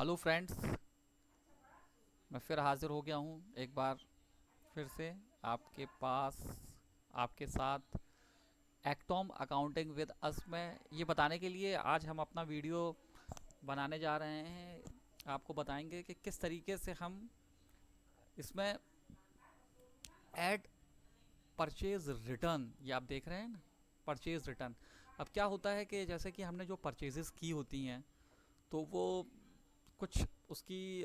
Hello friends, मैं फिर हाजिर हो गया हूँ एक बार फिर से आपके पास, आपके साथ एक्टॉम अकाउंटिंग विद अस में ये बताने के लिए आज हम अपना वीडियो बनाने जा रहे हैं। आपको बताएंगे कि किस तरीके से हम इसमें ऐड परचेज रिटर्न, ये आप देख रहे हैं ना, परचेज रिटर्न। अब क्या होता है कि जैसे कि हमने जो परचेजेस की होती हैं तो वो कुछ उसकी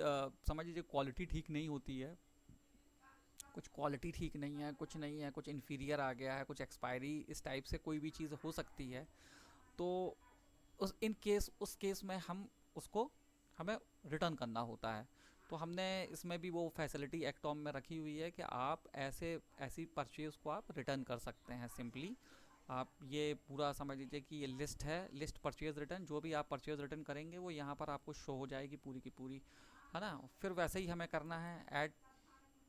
समझ लीजिए क्वालिटी ठीक नहीं होती है, कुछ क्वालिटी ठीक नहीं है, कुछ नहीं है, कुछ इन्फीरियर आ गया है, कुछ एक्सपायरी, इस टाइप से कोई भी चीज़ हो सकती है। तो उस केस में हम उसको हमें रिटर्न करना होता है। तो हमने इसमें भी वो फैसिलिटी एक्टॉम में रखी हुई है कि आप ऐसी परचेज को आप रिटर्न कर सकते हैं सिंपली। आप ये पूरा समझ लीजिए कि ये लिस्ट है, लिस्ट परचेज रिटर्न, जो भी आप परचेज रिटर्न करेंगे वो यहाँ पर आपको शो हो जाएगी पूरी की पूरी, है ना। फिर वैसे ही हमें करना है ऐड,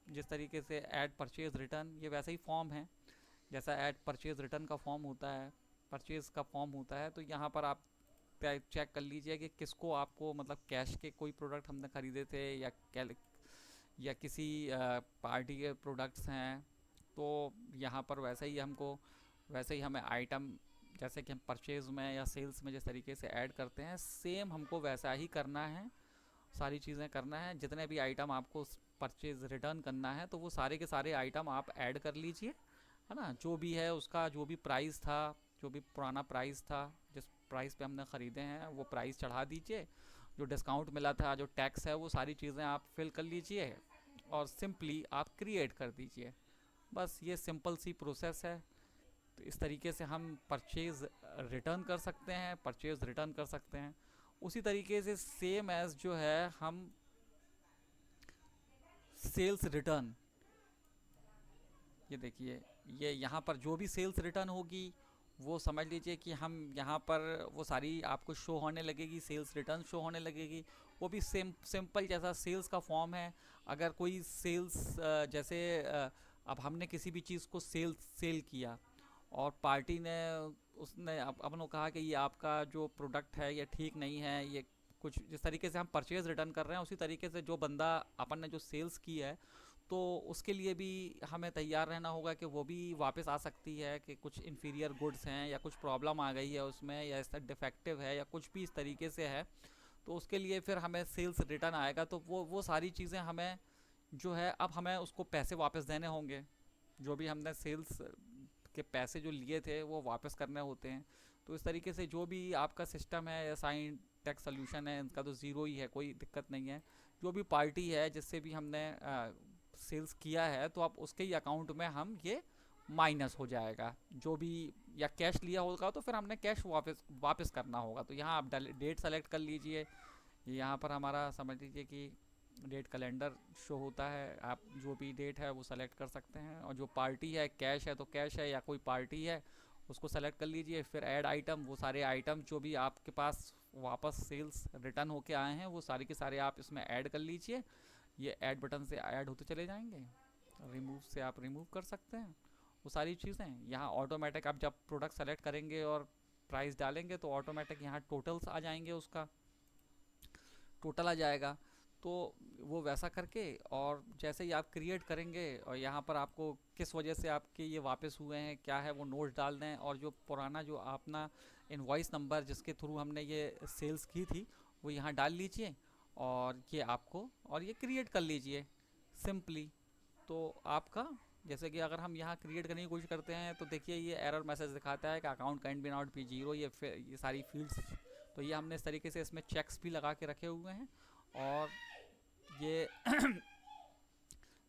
जिस तरीके से ऐड परचेज रिटर्न, ये वैसे ही फॉर्म है जैसा ऐड परचेज रिटर्न का फॉर्म होता है, परचेज का फॉर्म होता है। तो यहाँ पर आप चेक कर लीजिए कि किसको आपको, मतलब कैश के कोई प्रोडक्ट हमने खरीदे थे या किसी पार्टी के प्रोडक्ट्स हैं। तो यहाँ पर वैसे ही हमें आइटम, जैसे कि हम परचेज में या सेल्स में जिस तरीके से ऐड करते हैं, सेम हमको वैसा ही करना है, सारी चीज़ें करना है। जितने भी आइटम आपको परचेज रिटर्न करना है तो वो सारे के सारे आइटम आप ऐड कर लीजिए, है ना। जो भी है उसका जो भी प्राइस था, जो भी पुराना प्राइस था, जिस प्राइस पे हमने ख़रीदे हैं वो प्राइस चढ़ा दीजिए। जो डिस्काउंट मिला था, जो टैक्स है, वो सारी चीज़ें आप फिल कर लीजिए और सिंपली आप क्रिएट कर दीजिए। बस ये सिंपल सी प्रोसेस है। तो इस तरीके से हम परचेज रिटर्न कर सकते हैं। उसी तरीके से सेम एज जो है हम सेल्स रिटर्न, ये देखिए, ये यहाँ पर जो भी सेल्स रिटर्न होगी वो समझ लीजिए कि हम यहाँ पर वो सारी आपको शो होने लगेगी, सेल्स रिटर्न शो होने लगेगी। वो भी सिंपल जैसा सेल्स का फॉर्म है। अगर कोई सेल्स, जैसे अब हमने किसी भी चीज़ को सेल किया और पार्टी ने, उसने अपन को कहा कि ये आपका जो प्रोडक्ट है ये ठीक नहीं है, ये कुछ जिस तरीके से हम परचेज रिटर्न कर रहे हैं उसी तरीके से जो बंदा, अपन ने जो सेल्स की है, तो उसके लिए भी हमें तैयार रहना होगा कि वो भी वापस आ सकती है कि कुछ इन्फीरियर गुड्स हैं या कुछ प्रॉब्लम आ गई है उसमें, या इसका डिफेक्टिव है या कुछ भी इस तरीके से है। तो उसके लिए फिर हमें सेल्स रिटर्न आएगा। तो वो सारी चीज़ें हमें जो है, अब हमें उसको पैसे वापस देने होंगे। जो भी हमने सेल्स के पैसे जो लिए थे वो वापस करने होते हैं। तो इस तरीके से जो भी आपका सिस्टम है या साइन टैक्स सोल्यूशन है, इनका तो ज़ीरो ही है, कोई दिक्कत नहीं है। जो भी पार्टी है जिससे भी हमने सेल्स किया है, तो आप उसके ही अकाउंट में हम ये माइनस हो जाएगा जो भी, या कैश लिया होगा तो फिर हमने कैश वापस वापस करना होगा। तो यहाँ आप डेट सेलेक्ट कर लीजिए। यहाँ पर हमारा समझ लीजिए कि डेट कैलेंडर शो होता है, आप जो भी डेट है वो सेलेक्ट कर सकते हैं। और जो पार्टी है, कैश है तो कैश है, या कोई पार्टी है उसको सेलेक्ट कर लीजिए। फिर ऐड आइटम, वो सारे आइटम जो भी आपके पास वापस सेल्स रिटर्न होके आए हैं वो सारे के सारे आप इसमें ऐड कर लीजिए। ये ऐड बटन से ऐड होते चले जाएंगे। रिमूव से आप रिमूव कर सकते हैं वो सारी चीज़ें। यहाँ ऑटोमेटिक आप जब प्रोडक्ट सेलेक्ट करेंगे और प्राइस डालेंगे तो ऑटोमेटिक यहाँ टोटल्स आ जाएंगे, उसका टोटल आ जाएगा। तो वो वैसा करके, और जैसे ही आप क्रिएट करेंगे और यहाँ पर आपको किस वजह से आपके ये वापस हुए हैं क्या है वो नोट्स डाल दें, और जो पुराना जो अपना इनवॉइस नंबर जिसके थ्रू हमने ये सेल्स की थी वो यहाँ डाल लीजिए, और ये आपको, और ये क्रिएट कर लीजिए सिंपली। तो आपका, जैसे कि अगर हम यहाँ क्रिएट करने की कोशिश करते हैं तो देखिए ये एरर मैसेज दिखाता है कि account can be not be zero, ये सारी फील्ड्स। तो ये हमने इस तरीके से इसमें चेक्स भी लगा के रखे हुए हैं। और ये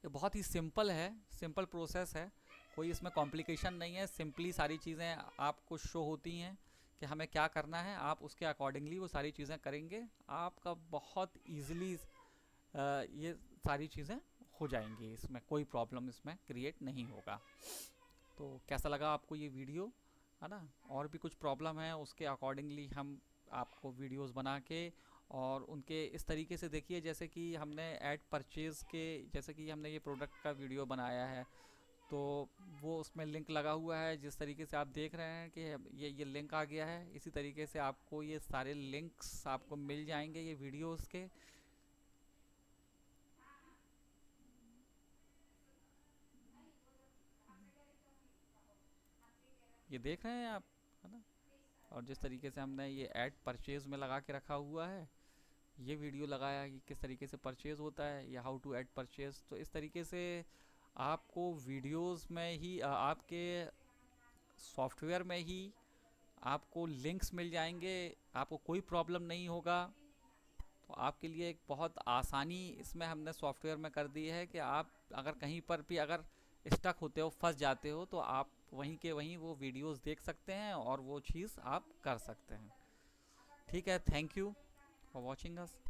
ये बहुत ही सिंपल है, सिंपल प्रोसेस है, कोई इसमें कॉम्प्लिकेशन नहीं है। सिंपली सारी चीज़ें आपको शो होती हैं कि हमें क्या करना है, आप उसके अकॉर्डिंगली वो सारी चीज़ें करेंगे। आपका बहुत ईजिली ये सारी चीज़ें हो जाएंगी, इसमें कोई प्रॉब्लम इसमें क्रिएट नहीं होगा। तो कैसा लगा आपको ये वीडियो, है ना। और भी कुछ प्रॉब्लम है उसके अकॉर्डिंगली हम आपको वीडियोस बना के और उनके इस तरीके से देखिए, जैसे कि हमने ऐड परचेज़ के, जैसे कि हमने ये प्रोडक्ट का वीडियो बनाया है तो वो उसमें लिंक लगा हुआ है, जिस तरीके से आप देख रहे हैं कि ये लिंक आ गया है। इसी तरीके से आपको ये सारे लिंक्स आपको मिल जाएंगे ये वीडियोस के। ये देख रहे हैं आप, है ना। और जिस तरीके से हमने ये ऐड परचेज में लगा के रखा हुआ है, ये वीडियो लगाया कि किस तरीके से परचेज होता है या हाउ टू ऐड परचेज। तो इस तरीके से आपको वीडियोस में ही आपके सॉफ्टवेयर में ही आपको लिंक्स मिल जाएंगे, आपको कोई प्रॉब्लम नहीं होगा। तो आपके लिए एक बहुत आसानी इसमें हमने सॉफ्टवेयर में कर दी है कि आप अगर कहीं पर भी अगर स्टक होते हो, फंस जाते हो, तो आप वहीं के वहीं वो वीडियोस देख सकते हैं और वो चीज़ आप कर सकते हैं। ठीक है, thank you for watching us.